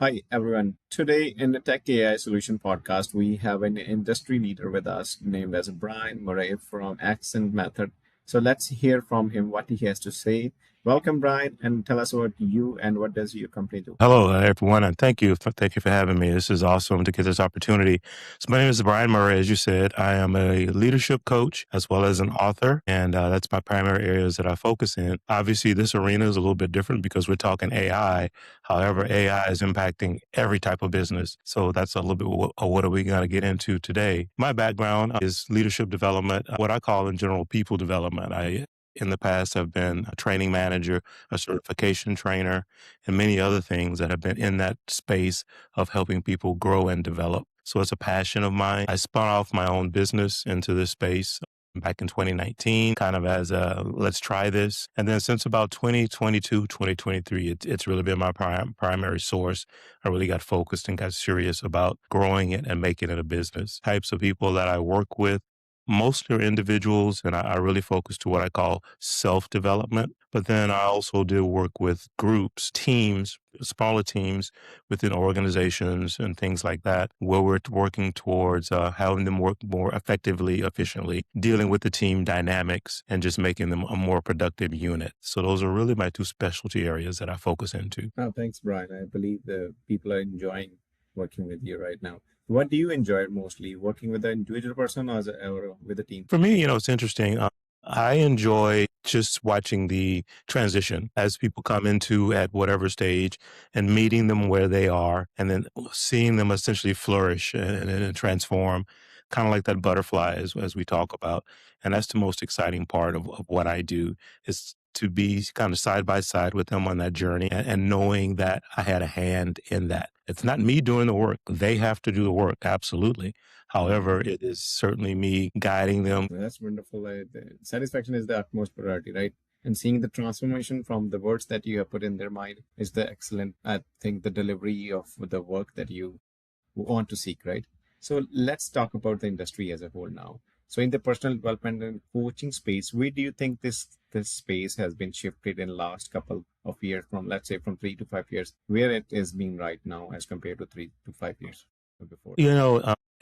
Hi, everyone. Today in the Tech AI Solution podcast, we have an industry leader with us named as Bryan Murray from ASCENT Method. So let's hear from him what he has to say. Welcome, Bryan, and tell us about you and what does your company do. Hello, everyone, and thank you for having me. This is awesome to get this opportunity. So my name is Bryan Murray. As you said, I am a leadership coach as well as an author, and that's my primary areas that I focus in. Obviously, this arena is a little bit different because we're talking AI. However, AI is impacting every type of business. So that's a little bit what are we going to get into today. My background is leadership development, what I call in general people development. I in the past have been a training manager, a certification trainer, and many other things that have been in that space of helping people grow and develop. So it's a passion of mine. I spun off my own business into this space back in 2019, kind of as a let's try this. And then since about 2022, 2023, it's really been my primary source. I really got focused and got serious about growing it and making it a business. Types of people that I work with, mostly are individuals, and I really focus to what I call self-development. But then I also do work with groups, teams, smaller teams within organizations and things like that, where we're working towards having them work more effectively, efficiently, dealing with the team dynamics and just making them a more productive unit. So those are really my two specialty areas that I focus into. Oh, thanks, Bryan. I believe the people are enjoying working with you right now. What do you enjoy mostly, working with an individual person or with a team? For me, it's interesting. I enjoy just watching the transition as people come into at whatever stage and meeting them where they are and then seeing them essentially flourish and transform, kind of like that butterfly as we talk about. And that's the most exciting part of what I do is to be kind of side by side with them on that journey and knowing that I had a hand in that. It's not me doing the work. They have to do the work. Absolutely. However, it is certainly me guiding them. That's wonderful. The satisfaction is the utmost priority, right? And seeing the transformation from the words that you have put in their mind is the excellent, I think, the delivery of the work that you want to seek, right? So let's talk about the industry as a whole now. So in the personal development and coaching space, where do you think this space has been shifted in last couple of years from, let's say, from 3 to 5 years, where it is being right now as compared to 3 to 5 years before?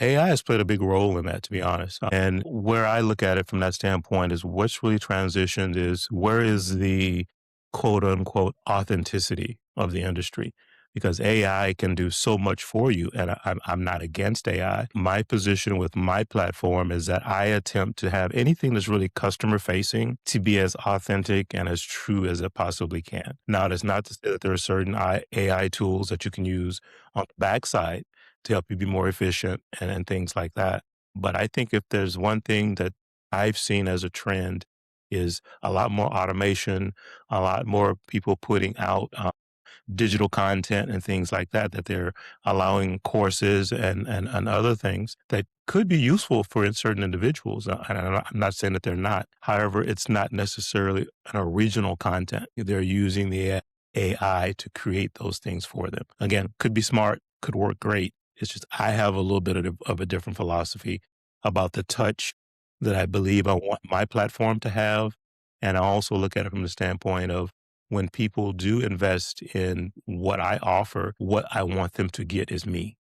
AI has played a big role in that, to be honest. And where I look at it from that standpoint is what's really transitioned is where is the quote unquote authenticity of the industry? Because AI can do so much for you, and I'm not against AI. My position with my platform is that I attempt to have anything that's really customer facing to be as authentic and as true as it possibly can. Now, that's not to say that there are certain AI tools that you can use on the backside to help you be more efficient and things like that. But I think if there's one thing that I've seen as a trend is a lot more automation, a lot more people putting out digital content and things like that, that they're allowing courses and other things that could be useful for certain individuals. And I'm not saying that they're not. However, it's not necessarily an original content. They're using the AI to create those things for them. Again, could be smart, could work great. It's just I have a little bit of a different philosophy about the touch that I believe I want my platform to have. And I also look at it from the standpoint of when people do invest in what I offer, what I want them to get is me.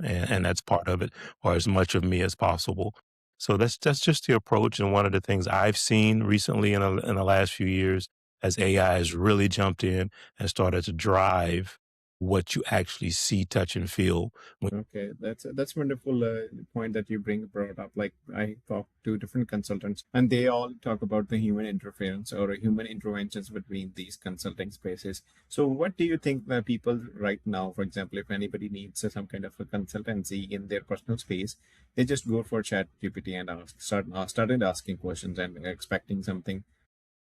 And that's part of it, or as much of me as possible. So that's just the approach. And one of the things I've seen recently in the last few years as AI has really jumped in and started to drive what you actually see, touch, and feel. Okay, that's wonderful point that you brought up. Like I talked to different consultants, and they all talk about the human interference or human interventions between these consulting spaces. So, what do you think that people right now, for example, if anybody needs some kind of a consultancy in their personal space, they just go for ChatGPT and started asking questions and expecting something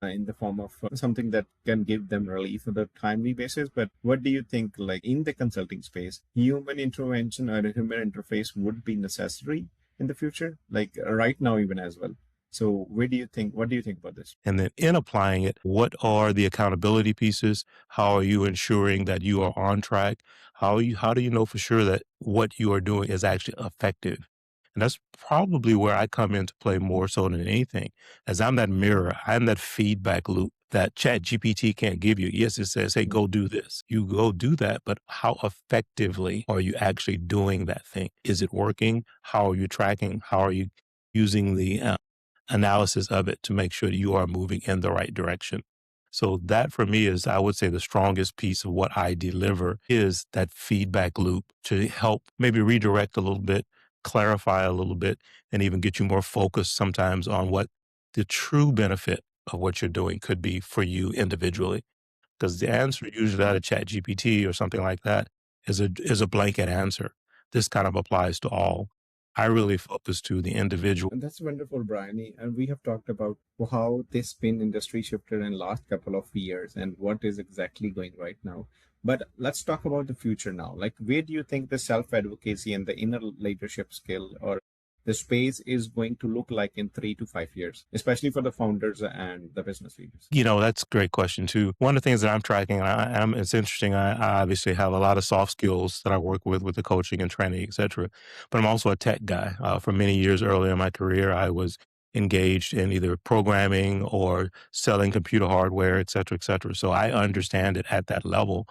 in the form of something that can give them relief on a timely basis. But what do you think, like in the consulting space, human intervention or a human interface would be necessary in the future, like right now, even as well? So, where do you think? What do you think about this? And then in applying it, what are the accountability pieces? How are you ensuring that you are on track? How do you know for sure that what you are doing is actually effective? And that's probably where I come into play more so than anything, as I'm that mirror, I'm that feedback loop that ChatGPT can't give you. Yes, it says, hey, go do this. You go do that, but how effectively are you actually doing that thing? Is it working? How are you tracking? How are you using the analysis of it to make sure that you are moving in the right direction? So that for me is, I would say, the strongest piece of what I deliver is that feedback loop to help maybe redirect a little bit, clarify a little bit, and even get you more focused sometimes on what the true benefit of what you're doing could be for you individually. Because the answer usually out of ChatGPT or something like that is a blanket answer. This kind of applies to all. I really focus to the individual. And that's wonderful, Brian. And we have talked about how this pin industry shifted in last couple of years and what is exactly going right now. But let's talk about the future now. Like, where do you think the self-advocacy and the inner leadership skill or the space is going to look like in 3 to 5 years, especially for the founders and the business leaders? That's a great question too. One of the things that I'm tracking, it's interesting. I obviously have a lot of soft skills that I work with the coaching and training, et cetera. But I'm also a tech guy. For many years earlier in my career, I was engaged in either programming or selling computer hardware, et cetera, et cetera. So I understand it at that level.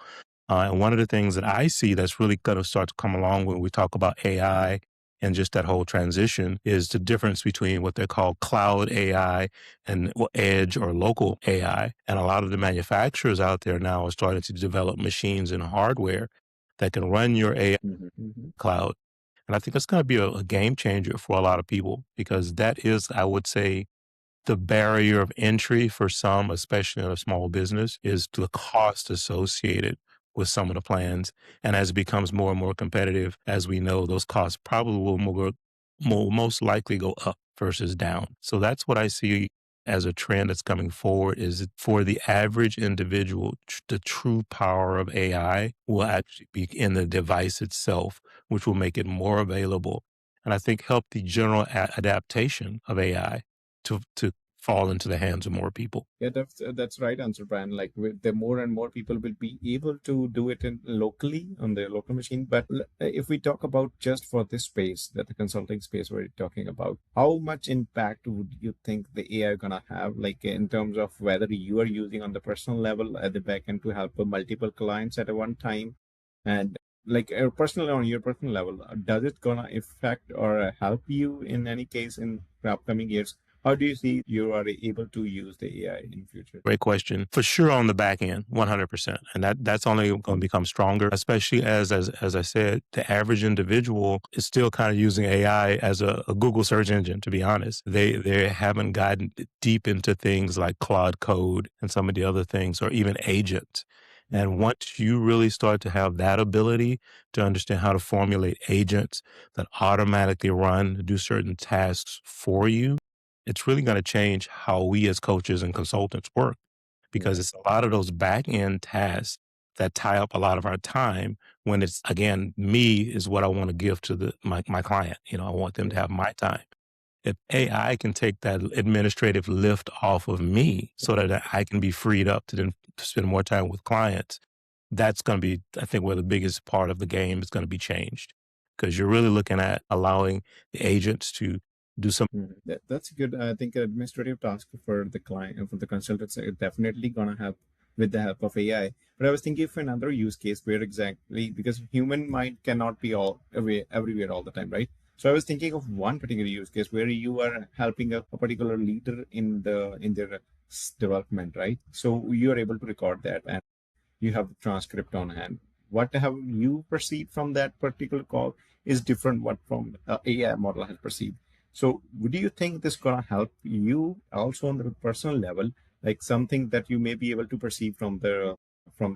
And one of the things that I see that's really going to start to come along when we talk about AI and just that whole transition is the difference between what they call cloud AI and edge or local AI. And a lot of the manufacturers out there now are starting to develop machines and hardware that can run your AI cloud. And I think that's going to be a game changer for a lot of people because that is, I would say, the barrier of entry for some, especially in a small business, is the cost associated with some of the plans. And as it becomes more and more competitive, as we know, those costs probably will most likely go up versus down. So that's what I see as a trend that's coming forward is for the average individual, the true power of AI will actually be in the device itself, which will make it more available. And I think help the general adaptation of AI to fall into the hands of more people. Yeah, that's right answer, Brian. Like the more and more people will be able to do it in locally on their local machine. But if we talk about just for this space, that the consulting space we're talking about, how much impact would you think the AI gonna have, like in terms of whether you are using on the personal level at the back end to help multiple clients at a one time, and like personally on your personal level, does it gonna affect or help you in any case in the upcoming years? How do you see you are able to use the AI in future? Great question. For sure on the back end, 100%. And that's only going to become stronger, especially as I said, the average individual is still kind of using AI as a Google search engine, to be honest. They haven't gotten deep into things like Claude Code and some of the other things, or even agents. And once you really start to have that ability to understand how to formulate agents that automatically run, do certain tasks for you, it's really going to change how we as coaches and consultants work because Yeah. it's a lot of those back end tasks that tie up a lot of our time when it's again me is what I want to give to my client. I want them to have my time. If AI can take that administrative lift off of me so that I can be freed up to then to spend more time with clients, that's going to be, I think, where the biggest part of the game is going to be changed because you're really looking at allowing the agents to do some. That's good. I think administrative task for the client and for the consultants are definitely gonna have with the help of AI. But I was thinking of another use case where exactly because human mind cannot be all everywhere all the time, right? So I was thinking of one particular use case where you are helping a particular leader in their development, right? So you are able to record that and you have the transcript on hand. What have you perceived from that particular call is different what from AI model has perceived. So do you think this gonna help you also on the personal level, like something that you may be able to perceive from the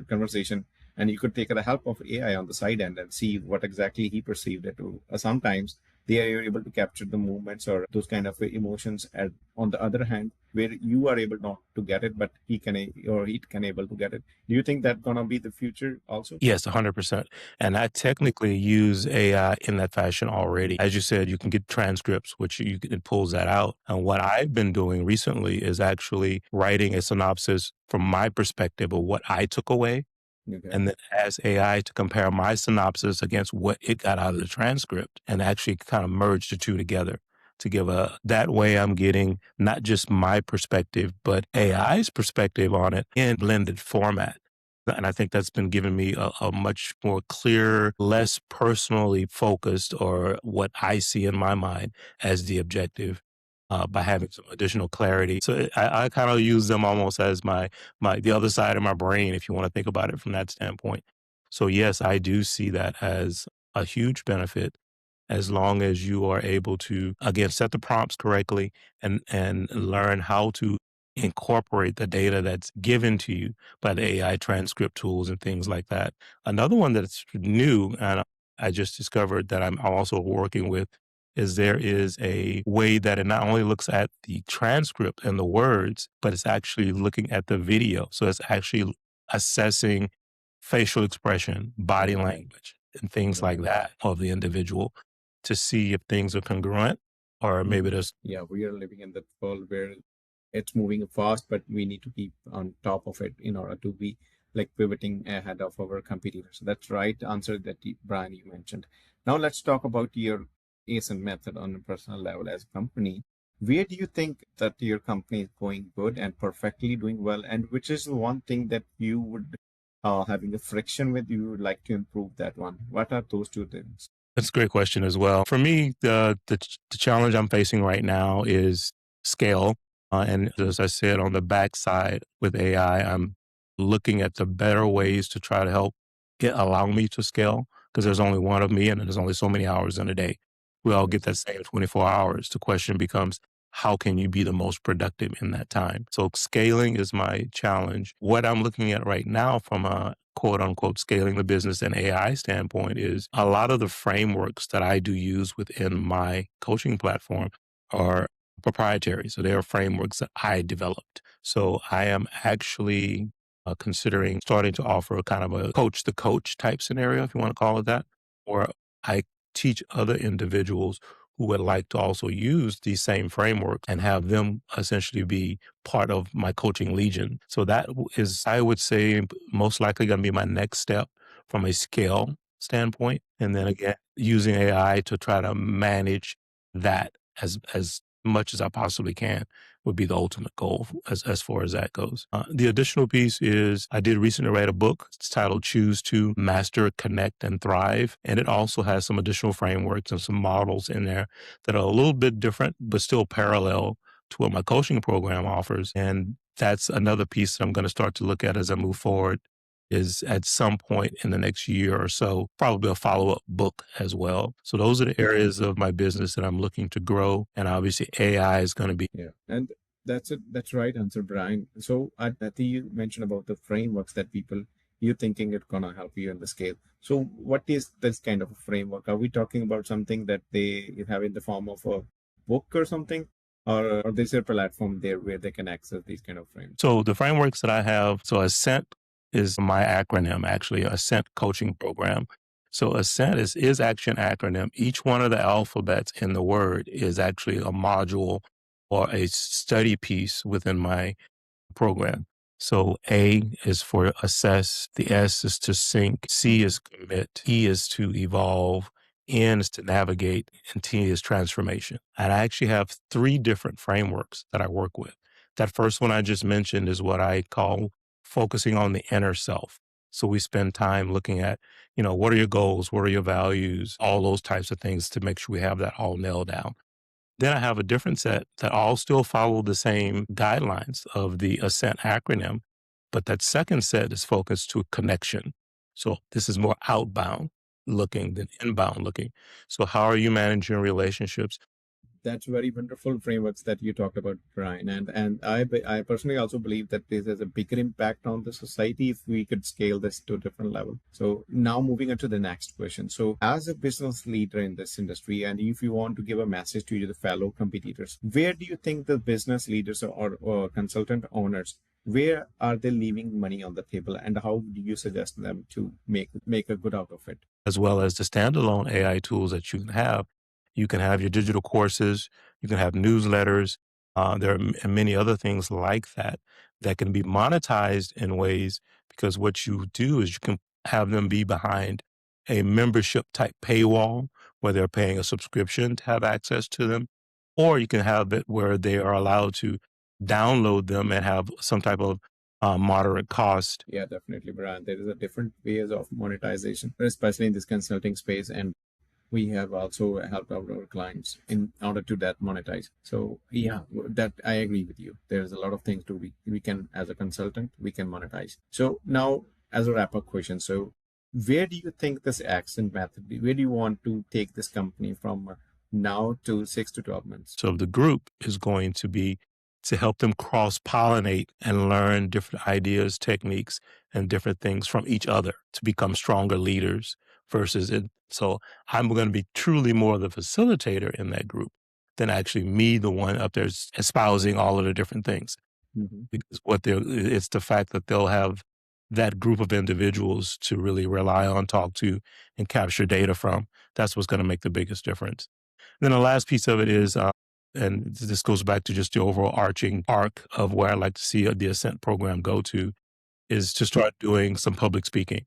conversation, and you could take the help of AI on the side end and see what exactly he perceived it to. Sometimes they are able to capture the movements or those kind of emotions. And on the other hand, where you are able not to get it, but he can or he can able to get it. Do you think that's gonna be the future also? Yes, 100%. And I technically use AI in that fashion already. As you said, you can get transcripts, which it pulls that out. And what I've been doing recently is actually writing a synopsis from my perspective of what I took away Okay. and then ask AI to compare my synopsis against what it got out of the transcript and actually kind of merge the two together. to give that way I'm getting not just my perspective, but AI's perspective on it in blended format. And I think that's been giving me a much more clear, less personally focused, or what I see in my mind as the objective, by having some additional clarity. So I kind of use them almost as the other side of my brain, if you want to think about it from that standpoint. So yes, I do see that as a huge benefit, as long as you are able to, again, set the prompts correctly and learn how to incorporate the data that's given to you by the AI transcript tools and things like that. Another one that's new, and I just discovered that I'm also working with, is there is a way that it not only looks at the transcript and the words, but it's actually looking at the video. So it's actually assessing facial expression, body language, and things like that of the individual, to see if things are congruent, or maybe there's. Yeah, we are living in that world where it's moving fast, but we need to keep on top of it in order to be like pivoting ahead of our competitors. That's right answer that Brian, you mentioned. Now let's talk about your ASCENT method on a personal level as a company. Where do you think that your company is going good and perfectly doing well? And which is the one thing that you would having a friction with, you would like to improve that one? What are those two things? That's a great question as well. For me, the challenge I'm facing right now is scale. And as I said, on the backside with AI, I'm looking at the better ways to try to help it allow me to scale, because there's only one of me and there's only so many hours in a day. We all get that same 24 hours. The question becomes, how can you be the most productive in that time? So scaling is my challenge. What I'm looking at right now from a quote unquote scaling the business and AI standpoint is a lot of the frameworks that I do use within my coaching platform are proprietary. So they are frameworks that I developed. So I am actually considering starting to offer kind of a coach the coach type scenario, if you want to call it that, where I teach other individuals who would like to also use these same frameworks and have them essentially be part of my coaching legion. So that is, I would say, most likely going to be my next step from a scale standpoint. And then again, using AI to try to manage that as much as I possibly can would be the ultimate goal as far as that goes. The additional piece is I did recently write a book. It's titled Choose to Master, Connect, and Thrive. And it also has some additional frameworks and some models in there that are a little bit different, but still parallel to what my coaching program offers. And that's another piece that I'm going to start to look at as I move forward, is at some point in the next year or so, probably a follow-up book as well. So those are the areas of my business that I'm looking to grow. And obviously AI is going to be. Yeah, and that's it. That's right answer, Brian. So I think you mentioned about the frameworks that people you thinking it's gonna help you in the scale. So what is this kind of a framework? Are we talking about something that they have in the form of a book or something, or there's a platform there where they can access these kind of frameworks? So the frameworks that I have, so ASCENT is my acronym, actually, ASCENT coaching program. So ASCENT is actually an acronym. Each one of the alphabets in the word is actually a module or a study piece within my program. So A is for assess, the S is to sync, C is commit, E is to evolve, N is to navigate, and T is transformation. And I actually have 3 different frameworks that I work with. That first one I just mentioned is what I call focusing on the inner self. So we spend time looking at, what are your goals? What are your values? All those types of things to make sure we have that all nailed down. Then I have a different set that all still follow the same guidelines of the ASCENT acronym, but that second set is focused to connection. So this is more outbound looking than inbound looking. So how are you managing relationships? That's very wonderful frameworks that you talked about, Brian. And I personally also believe that this has a bigger impact on the society if we could scale this to a different level. So now moving on to the next question. So as a business leader in this industry, and if you want to give a message to your fellow competitors, where do you think the business leaders or consultant owners, where are they leaving money on the table, and how do you suggest them to make a good out of it? As well as the standalone AI tools that you can have. You can have your digital courses, you can have newsletters. There are many other things like that that can be monetized in ways, because what you do is you can have them be behind a membership type paywall where they're paying a subscription to have access to them. or you can have it where they are allowed to download them and have some type of moderate cost. Yeah, definitely, Brian. There is a different ways of monetization, especially in this consulting space, and we have also helped out our clients in order to that monetize. So yeah, that I agree with you. There's a lot of things to we can, as a consultant, we can monetize. So now, as a wrap up question, so where do you think this accent method, where do you want to take this company from now to 6 to 12 months? So the group is going to be to help them cross pollinate and learn different ideas, techniques, and different things from each other to become stronger leaders versus it. So I'm going to be truly more the facilitator in that group than actually me, the one up there espousing all of the different things. Mm-hmm. Because it's the fact that they'll have that group of individuals to really rely on, talk to, and capture data from. That's what's going to make the biggest difference. Then the last piece of it is, and this goes back to just the overall arching arc of where I like to see the Ascent program go to, is to start doing some public speaking.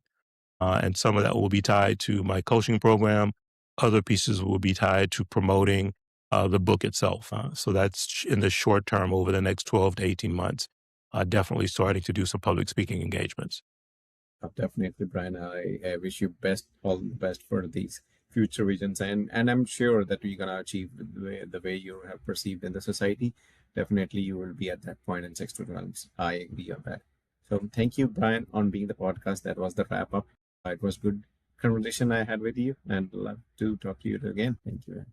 And some of that will be tied to my coaching program. Other pieces will be tied to promoting the book itself. So that's in the short term over the next 12 to 18 months. Definitely starting to do some public speaking engagements. Definitely, Brian. I wish you best, all the best for these future visions, and I'm sure that you're gonna achieve the way you have perceived in the society. Definitely, you will be at that point in 6 to 12 months. I agree on that. So, thank you, Brian, on being the podcast. That was the wrap up. It was good conversation I had with you, and love to talk to you again. Thank you.